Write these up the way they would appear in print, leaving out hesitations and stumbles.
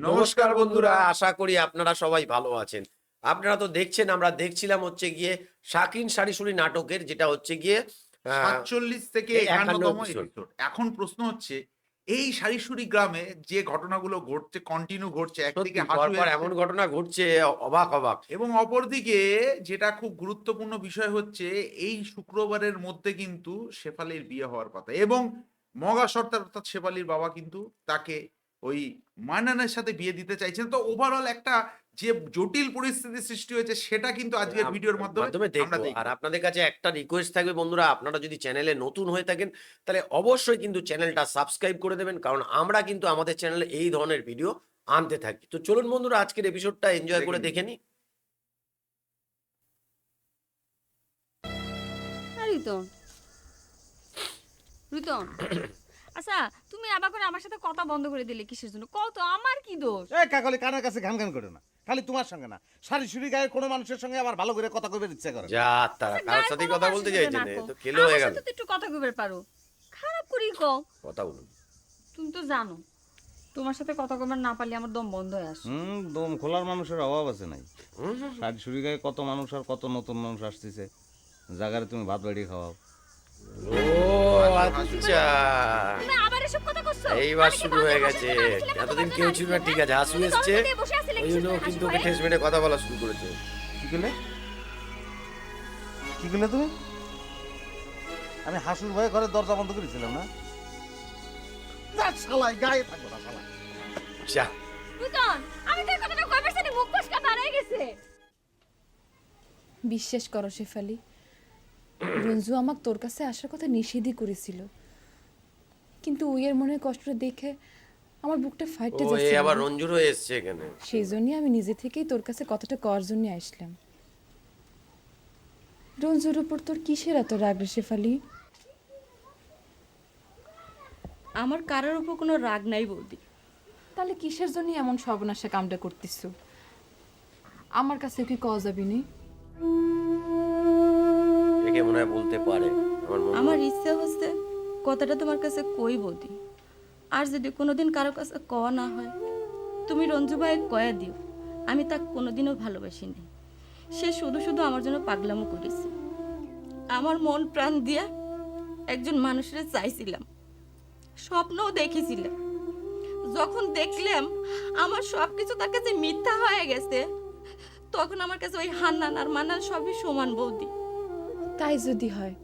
নমস্কার বন্ধুরা, আশা করি আপনারা সবাই ভালো আছেন। আপনারা তো দেখছেন, আমরা দেখছিলাম হচ্ছে গিয়ে শাকিন শাড়ি-শুড়ি নাটকের, যেটা হচ্ছে গিয়ে ৪৭ থেকে এই 51 ৫১তম episode। এপিসোড। এখন প্রশ্ন হচ্ছে এই শাড়িশুড়ি গ্রামে যে ঘটনাগুলো ঘটছে, কন্টিনিউ ঘটছে। সত্যি একদিকে হাসু পরপর এসছে এমন ঘটনা ঘটছে, অবাক অবাক। এবং অপরদিকে যেটা খুব গুরুত্বপূর্ণ বিষয় হচ্ছে এই শুক্রবারের মধ্যে কিন্তু শেফালির বিয়ে হওয়ার কথা এবং মগা সর্দার অর্থাৎ শেফালির বাবা কিন্তু তাকে ওই মান্নানের সাথে বিয়ে দিতে চাইছেন। তো ওভারঅল একটা যে জটিল পরিস্থিতি সৃষ্টি হয়েছে সেটা কিন্তু আজকের ভিডিওর মাধ্যমে আমরা দেখবো। দেখব। আর আপনাদের কাছে একটা রিকোয়েস্ট থাকবে বন্ধুরা, আপনারা যদি চ্যানেলে নতুন হয়ে থাকেন তাহলে অবশ্যই কিন্তু চ্যানেলটা সাবস্ক্রাইব করে দেবেন, কারণ আমরা কিন্তু আমাদের চ্যানেলে এই ধরনের ভিডিও আনতে থাকি। তো চলুন বন্ধুরা, আজকের এপিসোডটা এনজয় করে দেখে নিই। রিতন, রিতন, আচ্ছা তুমি আবার করে আমার সাথে কথা বন্ধ করে দিলে কিসের জন্য? কত আমার কি দোষ? এ কাকলি কানের কাছে ঘান ঘান করে না, খালি তোমার সঙ্গে না, সারি সুরি গায়ে কোনো মানুষের সঙ্গে আমার ভালো করে কথা কইবার ইচ্ছা করে। যা তারা কার সাথে কথা বলতে চাইছেন, তো খেলো হয়ে গেল। আমার সাথে তো একটু কথা কইবার পারো, খারাপ করি কও। কথা বলুন। তুমি তো জানো তোমার সাথে কথা কইবার না পারলে আমার দম বন্ধ হয়ে আসে। দম খোলার মানুষের অভাব আছে নাই। সারি সুরি গায়ে কত মানুষ আর কত নতুন মানুষ আসতেছে, জায়গায় তুমি ভাত বাড়ি খাওয়াও। ও আচ্ছা, তুমি আবার এসব কথা কইছো? এইবার শুরু হয়ে গেছে। এতদিন কেউ ছিল না, ঠিক আছে, হাসু এসছে, ওই জন্য কিন্তু ওকে ঠেস মেরে কথা বলা শুরু করেছে। কি করলে কি করলে তুমি? আমি হাসুর ভয়ে ঘরের দরজা বন্ধ করেছিলাম না? যা শালাই গায়ে থাকবো না শালা। যা রিতন, আমি তো কথাটা কইবার সাথে মুখ ফসকা দাঁড়ায় গেছে। বিশ্বাস করো শেফালি, রঞ্জু আমাকে তোর কাছে আসার কথা নিষেধই করেছিল, কিন্তু উইয়ের মনের কষ্টটা দেখে আমার বুকটা ফাইটে ও এই যাচ্ছে। আবার রঞ্জুর হয়ে এসছে এখানে। সেই জন্যই আমি নিজে থেকেই তোর কাছে কথাটা করার জন্য আসলাম। রঞ্জুর উপর তোর কিসের এত রাগ রে শেফালি? আমার কারোর উপর কোনো রাগ নাই বৌদি। তাহলে কিসের জন্য এমন সর্বনাশা কামটা করতেছ? আমার কাছে কি কওয়া যাবি নি? একে মনে হয় বলতে পারে। আমার ইচ্ছে হচ্ছে কথাটা তোমার কাছে কই বৌদি, আর যদি কোনোদিন কারো কাছে কওয়া না হয় তুমি রঞ্জু ভাই কয়া দিও আমি তাকে কোনোদিনও ভালোবাসি নাই। সে শুধু শুধু আমার জন্য পাগলামো করেছে। আমার মন প্রাণ দিয়ে একজন মানুষের চাইছিলাম, স্বপ্নও দেখেছিলাম। যখন দেখলাম আমার সব কিছু তার কাছে মিথ্যা হয়ে গেছে, তখন আমার কাছে ওই হান্নান আর মান্নান সবই সমান বৌদি। তাই যদি হয়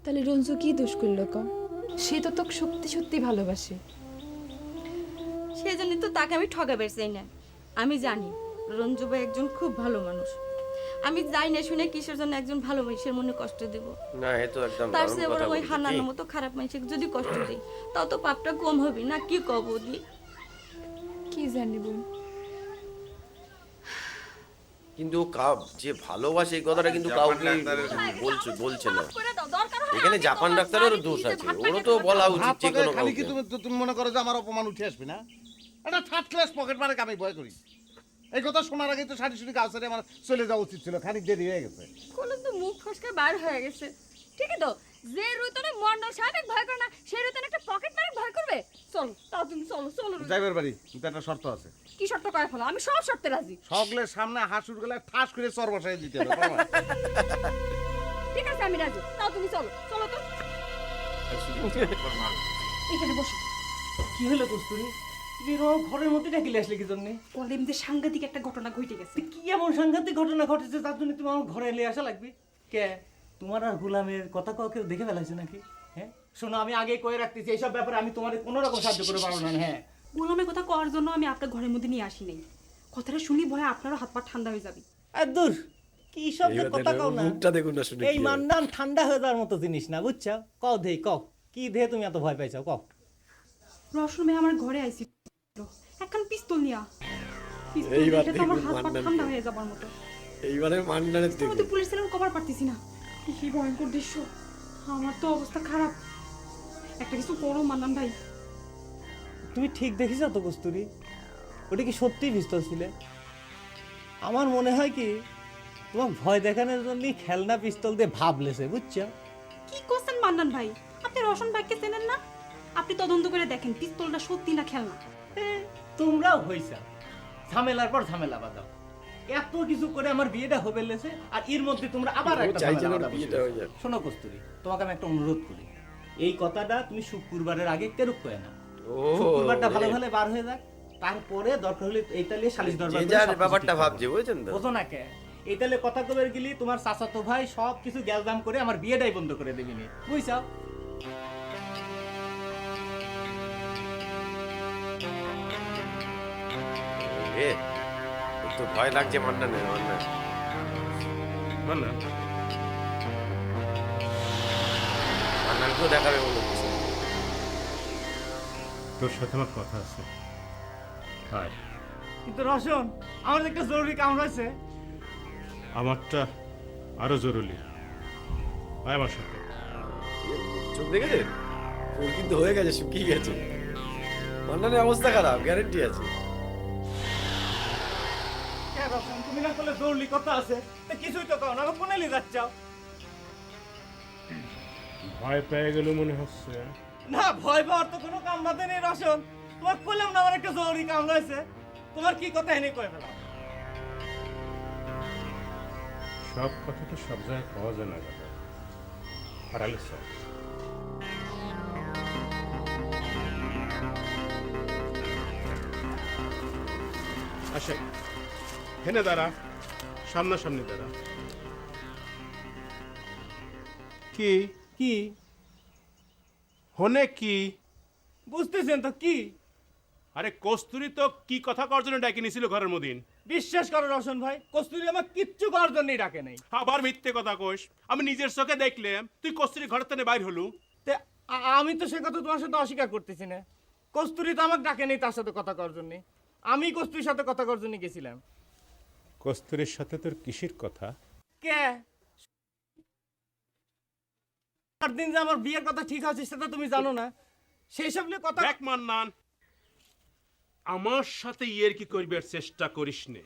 তাহলে রঞ্জু কি দোষ করলো ক? সে তো তোকে সত্যি সত্যি ভালোবাসে। সেই জন্যই তো তাকে আমি ঠকাবার চাই না। আমি জানি রঞ্জু ভাই একজন খুব ভালো মানুষ। আমি যাই না শুনে কিসের জন্য একজন ভালো মানুষের মনে কষ্ট দেব? না, এ তো একদম তার দারুণ চেয়ে কথা বরং ওই বলেছে। হান্নানের কি? মতো খারাপ মানুষকে যদি কষ্ট দিই তাও তো পাপটা কম হবে না, কি কব দি? কি জানি বোন, কিন্তু যে ভালোবাসে এই কথাটা কিন্তু জাপান কাউকে ডাক্তারের- বলছে না। করে দাও, দরকার হয় এখানে আমি জাপান তোমার ডাক্তারেরও বাড়ি দোষ গিয়ে আছে, ভাত ওরও পাকাতে তো পারবো। বলা উচিত হাত যে পকেটে কোনো খালি কি কাউকে। তুমি মনে করো যে আমার অপমান উঠে আসবে না? এটা থার্ড ক্লাস পকেট মারে আমি ভয় করি। এই কথা শোনার আগে তো সারি সুরি গাছ ছেড়ে আমার চলে যাওয়া উচিত ছিল, খানিক দেরি হয়ে গেছে। কোন তো মুখ ফসকা বার হয়ে গেছে। ঠিকই তো, যে রুতনে মন্ডল সাহেব ভয় করে না, সেই রুতনে একটা পকেট মারে ভয় করবে? চলো তাও তুমি চলো চলো রুতন। ড্রাইভার বাড়ি কিন্তু একটা শর্ত আছে। কি শর্ত করে ফেলো? আমি সব শর্তে রাজি। সকলের সামনে হাসুর গলায় ঠাস করে চর বসাই দিতে হবে, পারবা? ঠিক আছে আমি রাজি, তাও তুমি চলো চলো তো। এখানে বসো। কি হলো কস্তুরি? তুমি এরকম ঘরের মধ্যে ডাকিলে আসলে কি জন্য? কলেমদের সাংঘাতিক একটা ঘটনা ঘটে গেছে। কি এমন সাংঘাতিক ঘটনা ঘটেছে তার জন্য তুমি আমার ঘরে এলে আসা লাগবে? কে তোমার আর গোলামের কথা কাউকে দেখে ফেলাইছে নাকি? হ্যাঁ শোনো, আমি আগে কয়ে রাখতেছি এইসব ব্যাপারে আমি তোমার কোনো রকম সাহায্য করে পারবো না। হ্যাঁ, গোলামের কথা করার জন্য আমি আপনার ঘরের মধ্যে নিয়ে আসি নাই। কথাটা শুনি ভয়ে আপনারও হাত পা ঠান্ডা হয়ে যাবে। আর দূর, কি সব যে কথা কও না। মুখটা দেখুন না শুনে। এই মান্দান ঠান্ডা হয়ে যাওয়ার মতো জিনিস না, বুঝছো? কও দেই কও, কি দেহে তুমি এত ভয় পাইছো কও? রসুন ভাই আমার ঘরে আইছিল একখান পিস্তল নিয়া। পিস্তল এইবার দেখে তো আমার দেখুন হাত পা মান্নানকে। ঠান্ডা হয়ে যাবার মতো। এইবারে মান্নানের আমি তো পুলিশ ছিলাম, কভার পারতেছি না। কি ভয়ঙ্কর দৃশ্য, আমার তো অবস্থা খারাপ। একটা কিছু করো মান্নান ভাই। তুমি ঠিক দেখিস তো কস্তুরি? ওটা কি সত্যি পিস্তল ছিলে? আমার মনে হয় কি তোমার ভয় দেখানোর জন্য খেলনা পিস্তল দিয়ে ভাবলেছে, বুঝছো? কি করছেন মান্নান ভাই? আপনি রসুন ভাইকে চেনেন না? আপনি তদন্ত করে দেখেন পিস্তলটা সত্যি না খেলনা। তোমরাও হইছা, ঝামেলার পর ঝামেলা বাঁধাও। এত কিছু করে আমার বিয়েটা হবে লেছে, আর এর মধ্যে তোমরা আবার ও একটা চাইছে ঝামেলা না বাঁধা বিয়েটা বসেছো। হয়ে যাক। শোনো কস্তুরী, তোমাকে আমি একটা অনুরোধ করি, এই কথাটা তুমি শুক্রবারের আগে কেরুক করে না। ও শুক্রবারটা ভালো ভালো বার হয়ে যাক, তারপরে দরকার হলে এইটা নিয়ে সালিশ দরবার যে করে যার সবকিছু ব্যাপারটা ঠিক করবো। ভাবছে, বুঝছেন তো? বোঝো না কে? এইটালে কথা কবে গেলি তোমার চাচাতো ভাই সব কিছু গ্যালদাম করে আমার বিয়েটাই বন্ধ করে দেবি নি, বুঝছাও? এ তো ভয় লাগছে মান্নানের। মান্নানকেও দেখাবে মনে হচ্ছে। তোর সাথে আমার কথা আছে। আয়, কিন্তু রসন, আমার একটা জরুরি কাম রয়েছে। আমারটা আরো জরুরি। আয় আমার সাথে। চোখ দেখেছেন? ফুল কিন্তু হয়ে গেছে, শুকিয়ে গেছে। মান্নানের অবস্থা খারাপ, গ্যারেন্টি আছে। কে রসন, তুমি না করলে জরুরি কথা আছে, তা কিছুই তো কও না, আমি কোনে নিয়ে যাচ্ছাও? ভয় পেয়ে গেল মনে হচ্ছে। না, ভয় পাওয়ার তো কোনো কাম বাদে নেই রসন। তোমার কইলাম না আমার একটা জরুরি কাম রয়েছে, তোমার কি কথা এনে কয়ে ফেলাম। সব কথা তো সব জায়গায় পাওয়া যায় না দাদা। আড়ালে সব। আসে, হেনে দাঁড়া, সামনাসামনি দাঁড়া। কি কি হনে কি? বুঝতেছেন তো কি? আরে কস্তুরি তো কি কথা করার জন্য ডাকি নিছিল ঘরের মদিন। বিশ্বাস করো রসন ভাই, কস্তুরি আমার কিচ্ছু করার জন্যই ডাকে নাই। আবার মিথ্যে কথা কোস। আমি নিজের চোখে দেখলাম তুই কস্তুরি ঘরের থেকে বাইর হলু। তে আমি তো সে কথা তোমার সাথে অস্বীকার করতেছি না। কস্তুরি তো আমাকে ডাকে নেই তার সাথে কথা করার জন্য, আমি কস্তুরির সাথে কথা করার জন্য গেছিলাম। কস্তুরির সাথে তোর কিসের কথা? কে আর দিন যে আমার বিয়ের কথা ঠিক আছে সেটা তুমি জানো না, সেই সব নিয়ে কথা। দেখ মান্নান, আমার সাথে ইয়ের কি করবার চেষ্টা করিস নে।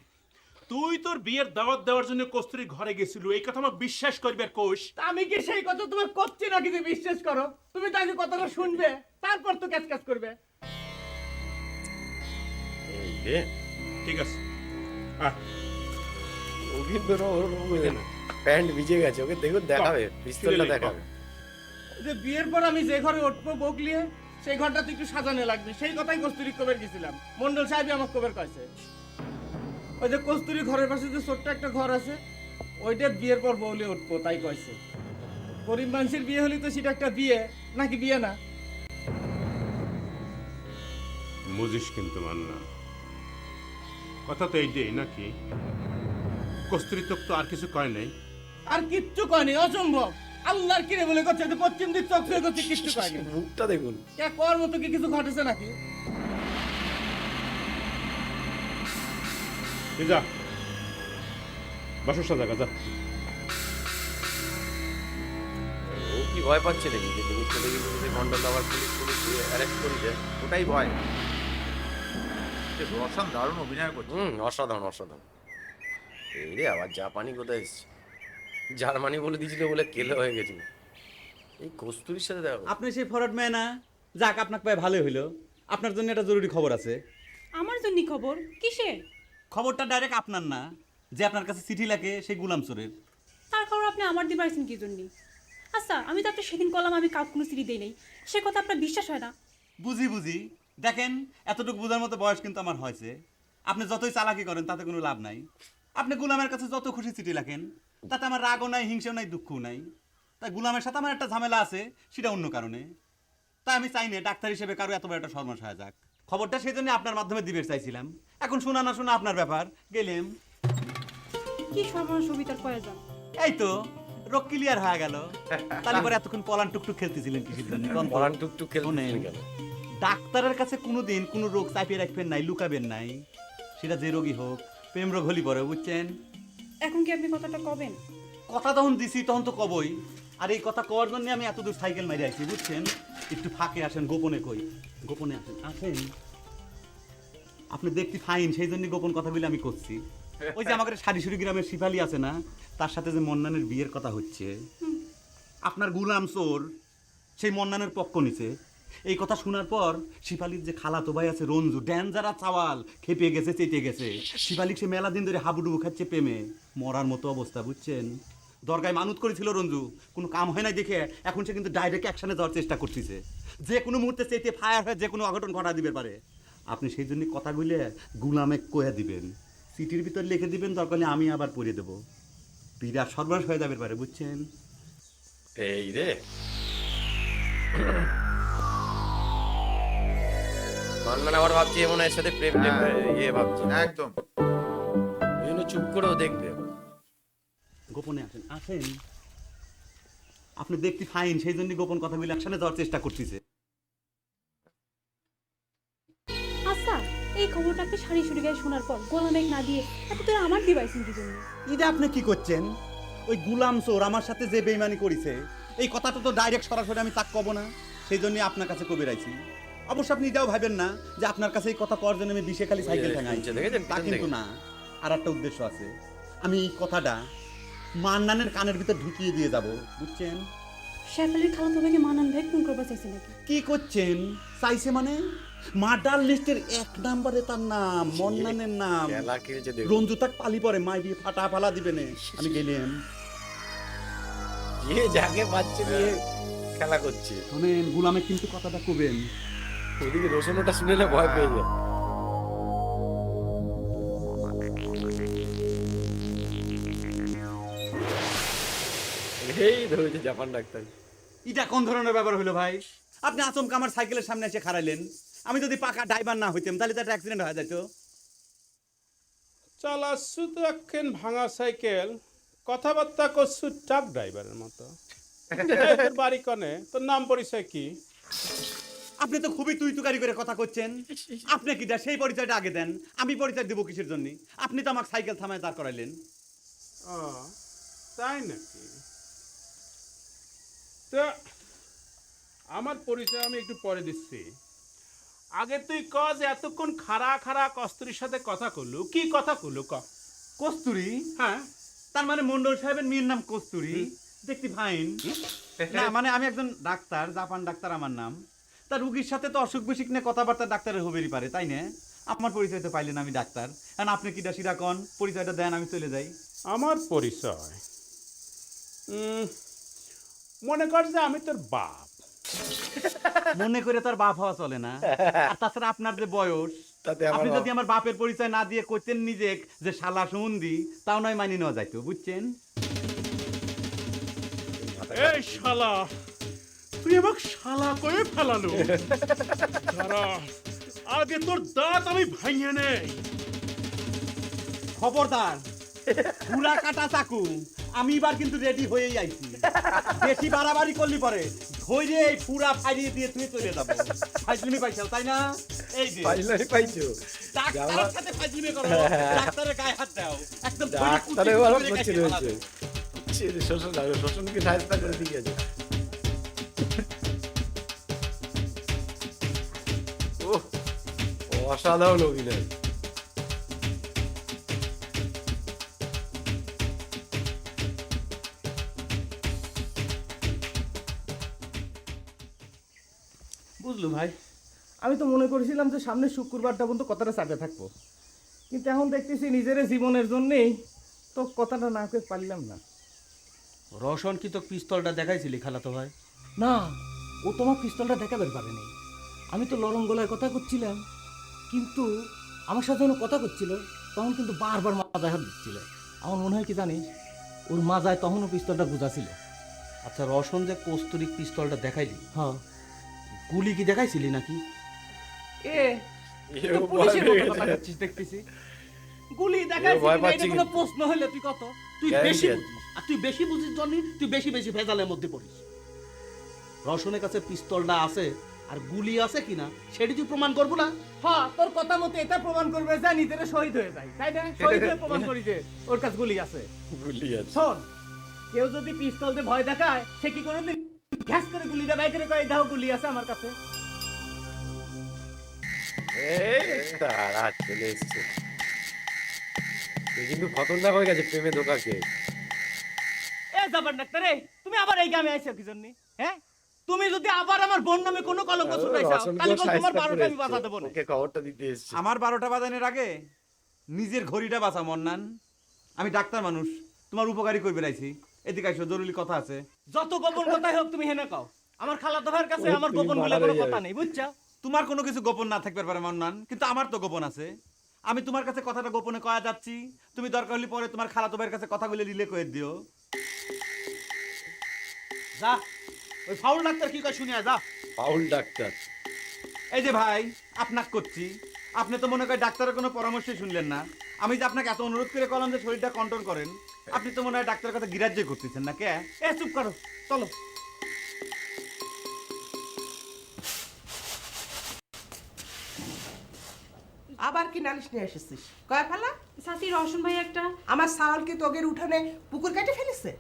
তুই তোর বিয়ের দাওয়াত দেওয়ার জন্য কস্তুরীর ঘরে গেছিল, এই কথা আমার বিশ্বাস করবার কোষ। তা আমি কি সেই কথা তুমি করছি না কিন্তু বিশ্বাস করো? তুমি তাই কথাটা শুনবে, তারপর তো ক্যাচ ক্যাচ করবে। এই রে, ঠিক আছে, আয়। ও কিন্তু প্যান্ট ভিজে গেছে, ওকে দেখুন দেখাবে, পিস্তলটা দেখাবে। যে বিয়ের পর আমি যে ঘরে উঠবো বগলিয়ে, সেই ঘরটা তো একটু সাজানো লাগবে, সেই কথাই কস্তুরি কবের গেছিলাম। মন্ডল সাহেব আমাকে কবের কয়েছে, ওই যে কস্তুরি ঘরের পাশে যে ছোট্ট একটা ঘর আছে, ওইটা বিয়ের পর বউলে উঠবো তাই কয়েছে। গরিব মানুষের বিয়ে হলে তো সেটা একটা বিয়ে, নাকি বিয়ে না? বুঝিস কিন্তু মান্না, কথা তো এইটাই নাকি? কস্তুরী তোকে তো আর কিছু কয় নাই। আর কিচ্ছু কয়নি, অসম্ভব। আল্লাহর কিরে বলে করছে, যে পশ্চিম দিক চোখ ছুঁয়ে করছে, কিচ্ছু কয়নি। মুখটা দেখুন। কে কর মতো কি কিছু ঘটেছে নাকি? তুই যা, বাসস্থান দেখা যা। ও কি ভয় পাচ্ছে নাকি যে জিনিসটা দেখি যদি মন্ডল আবার পুলিশ অ্যারেস্ট করে দেয়? ওটাই ভয়। রসান দারুণ অভিনয় করছে। অসাধারণ অসাধারণ। এই রে, আবার জাপানি কোথায় এসছে? জার্মানি বলে দিয়েছিল বলে কেলে হয়ে গেছিল। এই কস্তুরীর সাথে দেখো। আপনি সেই ফরওয়ার্ড ম্যান না? যাক, আপনাকে পায়ে ভালোই হইলো। আপনার জন্য একটা জরুরি খবর আছে। আমার জন্য খবর কিসে? খবরটা ডাইরেক্ট আপনার না, যে আপনার কাছে চিঠি লাগে সেই গুলাম চোরের। তার খবর আপনি আমার দিয়ে পারছেন কি জন্য? আচ্ছা, আমি তো আপনার সেদিন কলাম আমি কাউকে কোনো চিঠি দেই নাই, সে কথা আপনার বিশ্বাস হয় না? বুঝি বুঝি, দেখেন এতটুকু বোঝার মতো বয়স কিন্তু আমার হয়েছে। আপনি যতই চালাকি করেন তাতে কোনো লাভ নাই। আপনি গুলামের কাছে যত খুশি চিঠি লেখেন, তাতে আমার রাগও নাই, হিংসাও নাই, দুঃখও নাই। তাই গুলামের সাথে আমার একটা ঝামেলা আছে, সেটা অন্য কারণে। তাই আমি চাই না ডাক্তার হিসেবে কারো এত বড় একটা সর্বনাশ হয়ে যাক। খবরটা সেই জন্য আপনার মাধ্যমে দিবে চাইছিলাম। এখন শোনা না শোনা আপনার ব্যাপার, গেলেম। কি সর্বনাশ সবিতার প্রয়োজন? এই তো রোগ ক্লিয়ার হয়ে গেল। তাহলে পরে এতক্ষণ পলান টুকটুক খেলতেছিলেন কিসের জন্য? কোন পরান টুকটুক খেলতে শোনেন, গেল। ডাক্তারের কাছে কোনোদিন কোনো রোগ চাপিয়ে রাখবেন নাই, লুকাবেন নাই। সেটা যে রোগী হোক, প্রেম রোগ হলি পরে, বুঝছেন? এখন কি আপনি কথাটা কবেন? কথা তখন দিছি, তখন তো কবই। আর এই কথা কওয়ার জন্য আমি এত দূর সাইকেল মারি আইছি, বুঝছেন? একটু ফাঁকে আসেন, গোপনে কই। গোপনে আসেন, আসেন। আপনি দেখতে ফাইন, সেই জন্য গোপন কথাগুলো আমি করছি। ওই যে আমাদের সারিসুরি গ্রামের শিপালি আছে না, তার সাথে যে মন্নানের বিয়ের কথা হচ্ছে, আপনার গুলাম চোর সেই মন্নানের পক্ষ নিছে। এই কথা শোনার পর শিপালির যে খালাতো ভাই আছে রঞ্জু ড্যাঞ্জারা চাওয়াল খেপে গেছে চেটে গেছে। শিপালিক সে মেলা দিন ধরে হাবুডুবু খাচ্ছে প্রেমে, মরার মতো অবস্থা বুঝছেন। দরগায় মানত করেছিল রঞ্জু, কোনো কাম হয় নাই দেখে এখন সে কিন্তু ডাইরেক্ট অ্যাকশনে যাওয়ার চেষ্টা করতেছে। যে কোনো মুহূর্তে চেটে ফায়ার হয়ে যে কোনো অঘটন ঘটা দিবে পারে। আপনি সেই জন্য কথাগুলো গুলামে কয়ে দিবেন, সিটির ভিতর লিখে দিবেন, দরকার হলে আমি আবার পড়ে দেবো। বিরাট সর্বনাশ হয়ে যাবে পারে বুঝছেন। এই রে মান্নান আবার ভাবছি এমন এর সাথে প্রেম টেম ইয়ে ভাবছি, একদম ওই জন্য চুপ করেও দেখবে। গোপনে আসেন আসেন, আপনি দেখতে ফাইন, সেই জন্য গোপন কথাগুলো একসাথে যাওয়ার চেষ্টা করতেছে। আচ্ছা, এই খবরটা আপনি সারি সুরি গায়ে শোনার পর গোলামেক না দিয়ে এত তোরা আমার দিবাইছেন কি জন্য? এটা আপনি কি করছেন? ওই গুলাম চোর আমার সাথে যে বেইমানি করেছে, এই কথাটা তো ডাইরেক্ট সরাসরি আমি তাক কব না, সেই জন্য আপনার কাছে কবে রাইছি। অবশ্য আপনি এটাও ভাবেন না যে আপনার কাছে এই কথা করার জন্য আমি বিষে খালি সাইকেল ঠেঙাই, তা কিন্তু না। আর একটা উদ্দেশ্য আছে, আমি এই কথাটা মান্নানের কানের ভিতর ঢুকিয়ে দিয়ে যাব বুঝছেন। শেফালির খালাতো ভাইকে মানান ভাই খুন করবার চাইছে নাকি? কি করছেন চাইছে মানে? মার্ডার লিস্টের 1 নম্বরে তার নাম, মন্নানের নাম। খেলা খেলছে দেখো, রঞ্জু তাক পালি পরে মাই দিয়ে ফাটা ফালা দিবে না। আমি গেলাম, যে যাকে পাচ্ছে নিয়ে খেলা করছে। শোনেন গুলামে কিন্তু কথাটা কবেন। ওদিকে রোশনটা শুনে না ভয় পেয়ে যায়। এই ধরেছে জাপান ডাক্তার। এটা কোন ধরনের ব্যাপার হলো ভাই? আপনি আচমকা আমার সাইকেলের সামনে এসে খাড়াইলেন। আমি যদি পাকা ড্রাইভার না হইতাম তাহলে তো একটা অ্যাক্সিডেন্ট হয়ে যেত। চালাচ্ছু তো একখান ভাঙা সাইকেল, কথাবার্তা করছু ট্রাক ড্রাইভারের মতো। তোর বাড়ি কনে, তোর নাম পরিচয় কি? আপনি তো খুবই তুই তুকারি করে কথা করছেন। আপনি কি সেই পরিচয়টা আগে দেন, আমি পরিচয় দেবো কিসের জন্য? আপনি তো আমাকে সাইকেল থামায় দাঁড় করাইলেন। ও তাই নাকি? তো আমার পরিচয় আমি একটু পরে দিচ্ছি। আগে তুই ক যে এতক্ষণ খাড়া খাড়া কস্তুরীর সাথে কথা কলু, কি কথা কলু ক? কস্তুরী? হ্যাঁ, তার মানে মন্ডল সাহেবের মেয়ের নাম কস্তুরী? দেখতে ফাইন না। মানে আমি একজন ডাক্তার, জাপান ডাক্তার আমার নাম। তার রুগীর সাথে তো অসুখ বিসুখ নিয়ে কথাবার্তা ডাক্তারের হবেরই পারে, তাই না? আমার পরিচয় তো পাইলেন, আমি ডাক্তার। কারণ আপনি কিটা সিরাকন পরিচয়টা দেন, আমি চলে যাই। আমার পরিচয় মনে কর যে আমি তোর বাপ। মনে করে তার বাপ হওয়া চলে না। আর তাছাড়া আপনার যে বয়স, আপনি যদি আমার বাপের পরিচয় না দিয়ে করতেন নিজে যে শালা সুমন্দি, তাও নয় মানি নেওয়া যাইতো বুঝছেন। এই শালা, তুই আমাকে শালা কয়ে ফেলালো। দাঁড়া, আগে তোর দাঁত আমি ভাঙিয়ে নেই। খবরদার, পুরা কাটা চাকু। আমি এবার কিন্তু রেডি হয়েই আইছি। বেশি বাড়াবাড়ি করলি পরে ধৈর্য এই পুরা ফাইরিয়ে দিয়ে তুই চলে যাবো। ফাইজলিমি পাইছাল তাই না? এই যে ফাইনালি পাইছো। ডাক্তারের সাথে ফাইজলিমি করো, ডাক্তারের গায়ে হাত দাও, একদম ডাক্তারে ভালো করছে রয়েছে। শোষণ লাগবে, শোষণকে সাহায্য করে দিয়ে গেছে। ওহ, অসাধারণ অভিনয়। বুঝলু ভাই, আমি তো মনে করেছিলাম যে সামনে শুক্রবারটা পর্যন্ত কথাটা চাপে থাকবো, কিন্তু এখন দেখতেছি নিজের জীবনের জন্যেই তো কথাটা না করে পারলাম না। রোশন কি তো পিস্তলটা দেখাইছিলি খালাতো ভাই? না, ও তোমার পিস্তলটা দেখাবার পারেনি। আমি তো লরম গলায় কথা করছিলাম, কিন্তু আমার সাথে যখন কথা করছিল তখন কিন্তু বারবার মাথায় হাত দিচ্ছিল। আমার মনে হয় কি জানিস, ওর মাজায় তখনও পিস্তলটা গুজা ছিল। আচ্ছা, রোশন যে কস্তুরী পিস্তলটা দেখাইলি, হ্যাঁ, গুলি কি দেখাইছিলি নাকি? দেখতেছি গুলি দেখাইছি, এটা কোনো প্রশ্ন হইলে তুই কত? তুই বেশি বুঝিস, আর তুই বেশি বুঝিস জন্য তুই বেশি বেশি ভেজালের মধ্যে পড়িস। রোশনের কাছে পিস্তলটা আছে আর গুলি আছে কিনা সেটি তুই প্রমাণ করবো না? হ্যাঁ, তোর কথা মতো এটা প্রমাণ করবে যে নিজের শহীদ হয়ে যায়, তাই না? শহীদ হয়ে প্রমাণ করি যে ওর কাছে গুলি আছে। গুলি আছে। শোন, কেউ যদি পিস্তল দিয়ে ভয় দেখায়, সে কি কোনোদিন ঘ্যাস করে গুলি দেয় বাইরে কয় দাও গুলি আছে আমার কাছে? এই তারা চলে এসছে। কিন্তু খতরনাক হয়ে গেছে প্রেমে ধোকা খেয়ে। এ জাপান ডাক্তার, তুমি আবার এই গ্রামে আইছো কি জন্য? হ্যাঁ, তুমি যদি আবার আমার বোন নামে কোনো কলঙ্ক ছুটাইছাও তাহলে কিন্তু তোমার 12টা আমি বাঁচা দেব না। ওকে খবরটা দিতে এসেছি। আমার 12টা বাজানোর আগে নিজের ঘড়িটা বাঁচা মন্নান। আমি ডাক্তার মানুষ, তোমার উপকারী করবে রাইছি। এদিকে আইসো, জরুরি কথা আছে। যত গোপন কথাই হোক তুমি হেনে কও, আমার খালাতো ভাইয়ের কাছে আমার গোপন বলে কোনো কথা নেই, বুঝছো? তোমার কোনো কিছু গোপন না থাকতে পারে মন্নান, কিন্তু আমার তো গোপন আছে। আমি তোমার কাছে কথাটা গোপনে কয়া যাচ্ছি, তুমি দরকার হলে পরে তোমার খালাতো ভাইয়ের কাছে কথাগুলো রিলে করে দিও। যা, ওই ফাউল ডাক্তার কি কয় শুনিয়া যা। Paul doctor. এই যে ভাই, আপনাকে করছি, আপনি তো মনে করেন ডাক্তারের কোনো পরামর্শই শুনলেন না। আমি যে আপনাকে এত অনুরোধ করে করলাম যে শরীরটা কন্ট্রোল করেন, আপনি তো মনে হয় ডাক্তারের কথা গ্রাহ্য করতেছেন না। কে? এ চুপ করো, চলো। আবার কি নালিশ নিয়ে এসেছিস? কয় ফেলা? চাচি রওশন ভাই একটা আমার সাওয়াল কি তোগের উঠানে পুকুর কেটে ফেলেছে?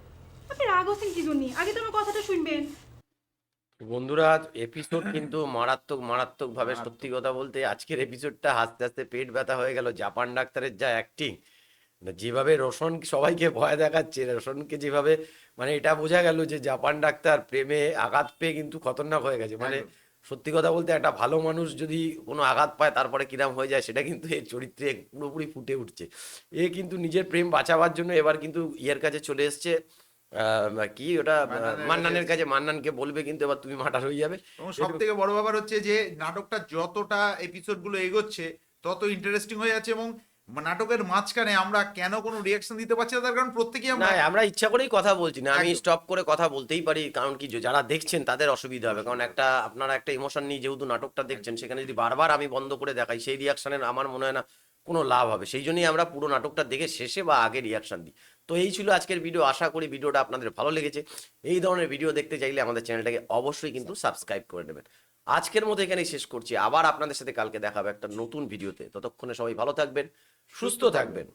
আপনি রাগ হচ্ছেন কি জন্য? আগে তো আমার কথাটা শুনবেন। বন্ধুরা এপিসোড কিন্তু মারাত্মক ভাবে, সত্যি কথা বলতে আজকের এপিসোডটা হাসতে হাসতে পেট ব্যথা হয়ে গেল। জাপান ডাক্তারের যা অ্যাক্টিং, যেভাবে রোশন সবাইকে ভয় দেখাচ্ছে, রোশনকে যেভাবে, মানে এটা বোঝা গেল যে জাপান ডাক্তার প্রেমে আঘাত পেয়ে কিন্তু খতরনাক হয়ে গেছে। মানে সত্যি কথা বলতে একটা ভালো মানুষ যদি কোনো আঘাত পায় তারপরে কিরাম হয়ে যায়, সেটা কিন্তু এর চরিত্রে পুরোপুরি ফুটে উঠছে। এ কিন্তু নিজের প্রেম বাঁচাবার জন্য এবার কিন্তু ইয়ের কাছে চলে এসছে, কি ওটা, মান্নানের কাছে। মান্নানকে বলবে কিন্তু এবার তুমি মার্ডার হয়ে যাবে। এবং সব থেকে বড় ব্যাপার হচ্ছে যে নাটকটা যতটা এপিসোড গুলো এগোচ্ছে তত ইন্টারেস্টিং হয়ে যাচ্ছে, এবং নাটকের মাঝখানে আমরা কেন কোনো রিয়াকশন দিতে পারছি না, তার কারণ প্রত্যেকেই না, আমরা ইচ্ছা করেই কথা বলছি না, আমি স্টপ করে কথা বলতেই পারি, কারণ কি যারা দেখছেন তাদের অসুবিধা হবে, কারণ আপনারা একটা ইমোশন নিয়ে যেহেতু নাটকটা দেখছেন, সেখানে যদি বারবার আমি বন্ধ করে দেখাই সেই রিয়াকশনের আমার মনে হয় না কোনো লাভ হবে। সেই জন্যই আমরা পুরো নাটকটা দেখে শেষে বা আগে রিয়াকশন দিই। তো এই ছিল আজকের ভিডিও, আশা করি ভিডিওটা আপনাদের ভালো লেগেছে। এই ধরনের ভিডিও দেখতে চাইলে আমাদের চ্যানেলটাকে অবশ্যই কিন্তু সাবস্ক্রাইব করে নেবেন। আজকের মতো এখানেই শেষ করছি, আবার আপনাদের সাথে কালকে দেখা হবে একটা নতুন ভিডিওতে। ততক্ষণে সবাই ভালো থাকবেন, সুস্থ থাকবেন।